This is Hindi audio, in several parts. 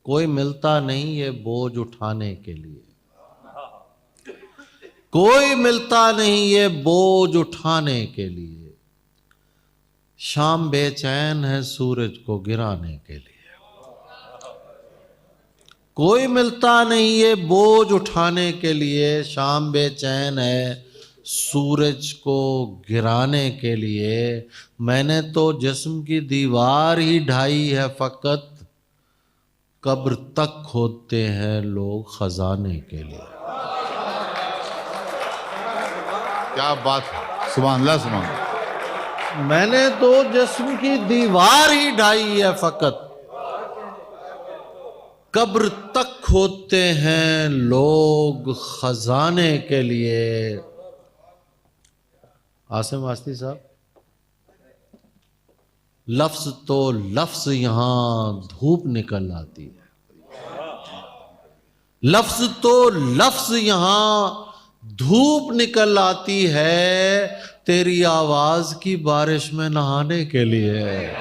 कोई मिलता नहीं ये बोझ उठाने के लिए, कोई मिलता नहीं ये बोझ उठाने के लिए। शाम बेचैन है सूरज को गिराने के लिए, कोई मिलता नहीं ये बोझ उठाने के लिए। शाम बेचैन है सूरज को गिराने के लिए। मैंने तो जिस्म की दीवार ही ढाई है फकत, कब्र तक खोदते हैं लोग खजाने के लिए। क्या बात है, सुभान अल्लाह, सुभान अल्लाह। मैंने तो जिस्म की दीवार ही ढाई है फकत, कब्र तक खोदते हैं लोग खजाने के लिए। आसिम आस्ती साहब, लफ्ज तो लफ्ज यहां धूप निकल आती है, लफ्ज तो लफ्ज यहां धूप निकल आती है, तेरी आवाज की बारिश में नहाने के लिए।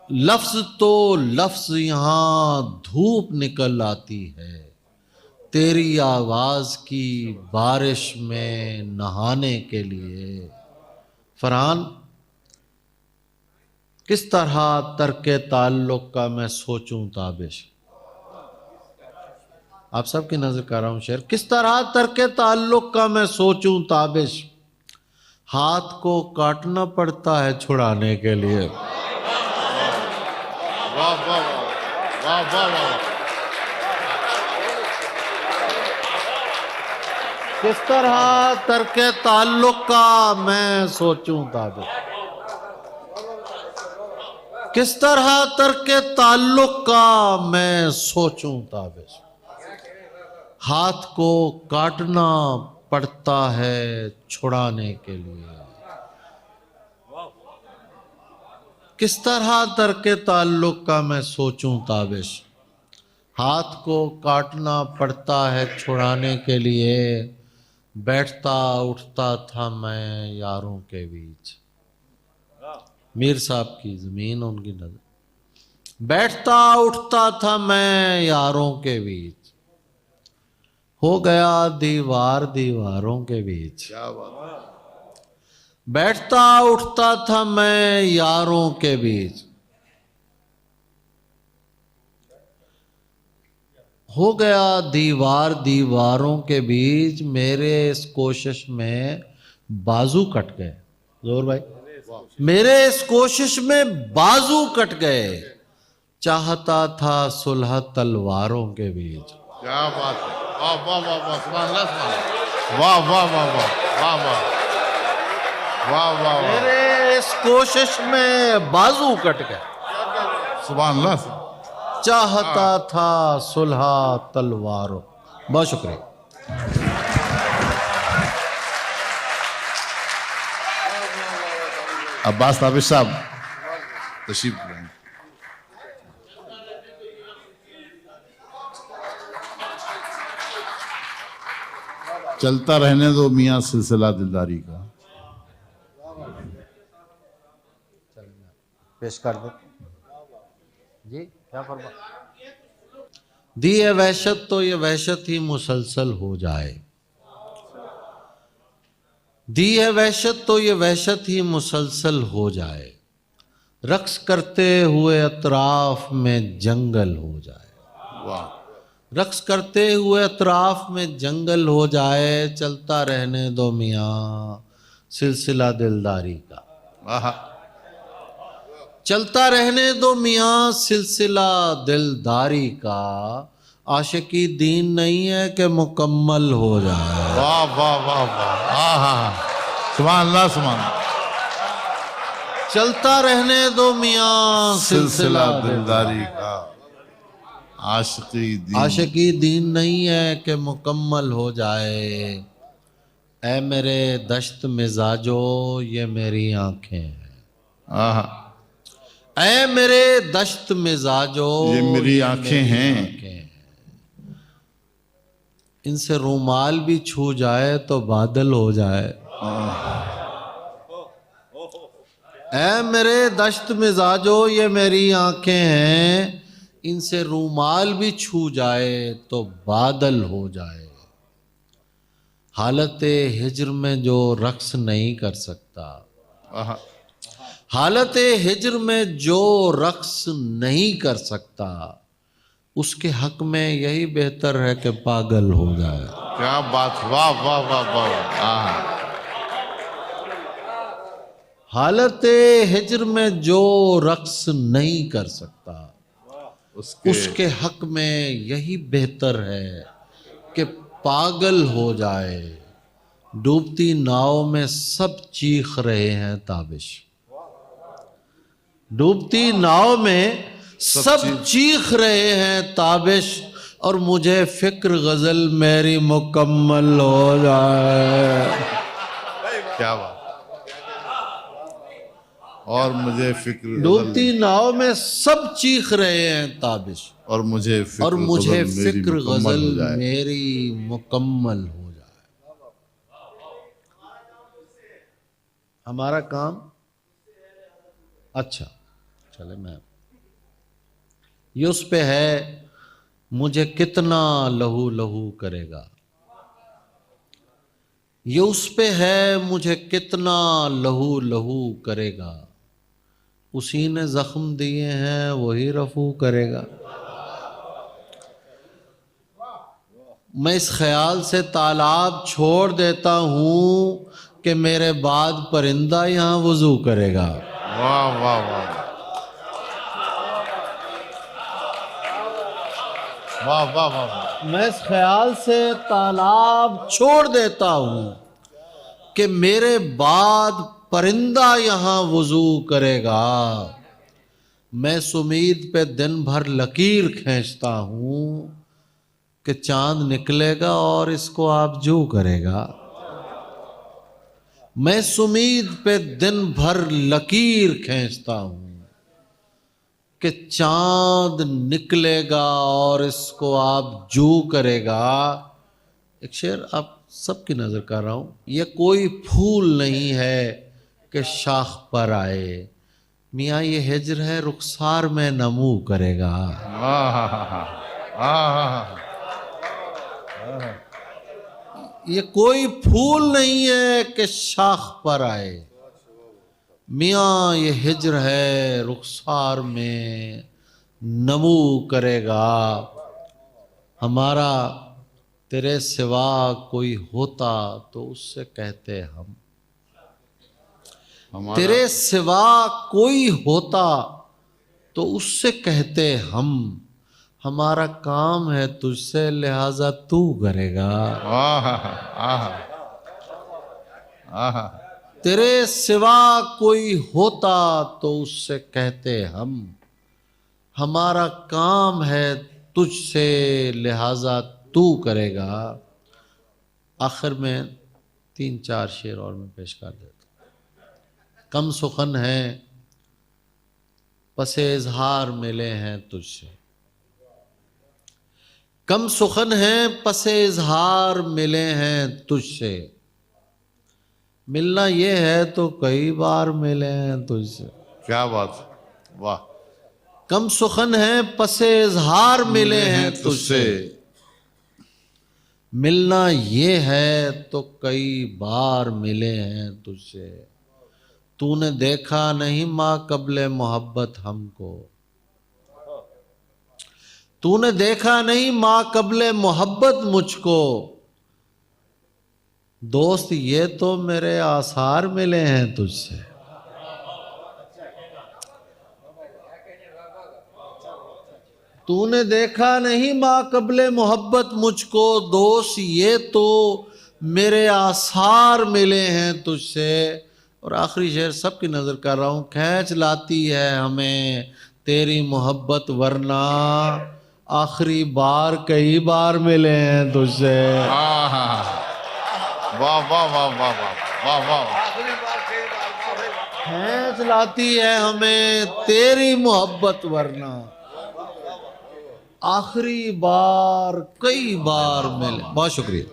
लफ्ज तो लफ्ज यहां धूप निकल आती है, तेरी आवाज की बारिश में नहाने के लिए। फरहान, किस तरह तर्के ताल्लुक का मैं सोचूं ताबिश। आप सबकी नजर कर रहा हूं शेर। किस तरह तर्के ताल्लुक का मैं सोचूं ताबिश, हाथ को काटना पड़ता है छुड़ाने के लिए। वाह वाह वाह वाह वाह। किस तरह तर्के ताल्लुक का मैं सोचूं ताबिश, किस तरह तर्के ताल्लुक का मैं सोचूं ताबिश, हाथ को काटना पड़ता है छुड़ाने के लिए। किस तरह तर्के ताल्लुक का मैं सोचूं ताबिश, हाथ को काटना पड़ता है छुड़ाने के लिए। बैठता उठता था मैं यारों के बीच, मीर साहब की जमीन उनकी नजर। बैठता उठता था मैं यारों के बीच, हो गया दीवार दीवारों के बीच। क्या बात। बैठता उठता था मैं यारों के बीच, हो गया दीवार दीवारों के बीच। मेरे इस कोशिश में बाजू कट गए। जोर भाई, मेरे इस कोशिश में बाजू कट गए, चाहता था सुलह तलवारों के बीच। क्या बात है, वाह वाह वाह वाह, सुभान अल्लाह, सुभान अल्लाह, वाह वाह वाह वाह वाह वाह वाह वाह। मेरे इस कोशिश में बाजू कट गए, सुभान अल्लाह। चाहता था सुलह तलवारों। बहुत शुक्रिया। अब्बास ताबिश साहब तशरीफ लाएं। चलता रहने दो मियां सिलसिला दिलदारी का। पेश कर दो जी, क्या फरमा। दी है वहशत तो ये वहशत ही मुसलसल हो जाए, दी है वहशत तो ये वहशत ही मुसलसल हो जाए, रक्स करते हुए अतराफ में जंगल हो जाए। वाह। रक्स करते हुए अतराफ में जंगल हो जाए, चलता रहने दो मियाँ सिलसिला दिलदारी का। वाह। चलता रहने दो मियाँ सिलसिला दिलदारी का, आशिकी दीन नहीं है कि मुकम्मल हो जाए। वाह वाह वाह वाह, हाँ हाँ, सुभान अल्लाह, सुभान अल्लाह। चलता रहने दो मियाँ सिलसिला दिलदारी का, आशिकी दीन नहीं है कि मुकम्मल हो जाए। ऐ मेरे दश्त मिजाजो ये मेरी आंखें हैं, ऐ मेरे दश्त मिजाजो ये मेरी आंखें हैं। इनसे रूमाल भी छू जाए तो बादल हो जाए। ऐ मेरे दश्त मिजाजो, ये मेरी आंखें हैं, इनसे रूमाल भी छू जाए तो बादल हो जाए। हालत हिज्र में जो रक्स नहीं कर सकता, आहा, हालत हिज्र में जो रक्स नहीं कर सकता, उसके हक में यही बेहतर है कि पागल हो जाए। क्या बात, वाह वाह वाह वाह। आहा, हालत हिज्र में जो रक्स नहीं कर सकता, उसके हक में यही बेहतर है कि पागल हो जाए। डूबती नाव में सब चीख रहे हैं ताबिश, डूबती नाव में सब चीख रहे हैं ताबिश, और मुझे फिक्र गजल मेरी मुकम्मल हो जाए। क्या बात। और मुझे फिक्र, डूबती नाव में सब चीख रहे हैं ताबिश, और मुझे फिक्र गजल मेरी मुकम्मल हो जाए। हमारा काम अच्छा चले, मैं ये उस पे है, मुझे कितना लहू लहू करेगा। ये उस पे है, मुझे कितना लहू लहू करेगा। उसी ने जख्म दिए हैं, वही रफू करेगा। मैं इस ख्याल से तालाब छोड़ देता हूं कि मेरे बाद परिंदा यहां वजू करेगा। वाह वाह वाह वाह वाह वाह। मैं इस ख्याल से तालाब छोड़ देता हूं कि मेरे बाद परिंदा यहां वजू करेगा। मैं इस उम्मीद पे दिन भर लकीर खींचता हूं कि चांद निकलेगा और इसको आप जो करेगा। मैं इस उम्मीद पे दिन भर लकीर खींचता हूं कि चांद निकलेगा और इसको आप जो करेगा। एक शेर आप सबकी नजर कर रहा हूं, ये कोई फूल नहीं है कि शाख पर आए, मियाँ ये हिज्र है रुखसार में नमू करेगा। ये कोई फूल नहीं है कि शाख पर आए, मियाँ ये हिज्र है रुखसार में नमू करेगा। हमारा तेरे सिवा कोई होता तो उससे कहते हम, तेरे सिवा कोई होता तो उससे कहते हम। हमारा काम है तुझसे, लिहाजा तू करेगा। तेरे सिवा कोई होता तो उससे कहते हम। हमारा काम है तुझसे, लिहाजा तू करेगा। आखिर में 3-4 शेर और मैं पेश कर देता। कम सुखन है पसे इजहार मिले हैं तुझसे, कम सुखन है पसे इजहार मिले हैं तुझसे। मिलना ये है तो कई बार मिले हैं तुझसे। क्या बात, वाह। कम सुखन है पसे इजहार मिले हैं तुझसे, मिलना ये है तो कई बार मिले हैं तुझसे। तूने देखा नहीं माँ कबले मोहब्बत हमको, तूने देखा नहीं माँ कबले मोहब्बत मुझको। दोस्त ये तो मेरे आसार मिले हैं तुझसे। तूने देखा नहीं माँ कबले मोहब्बत मुझको, दोस्त ये तो मेरे आसार मिले हैं तुझसे। और आखिरी शेर सबकी नजर कर रहा हूं, खींच लाती है हमें तेरी मोहब्बत, वरना आखिरी बार कई बार मिले हैं तुझसे। वाह वाह वाह वाह वाह वाह। खींच लाती है हमें तेरी मोहब्बत, वरना आखिरी बार कई बार मिले। बहुत शुक्रिया।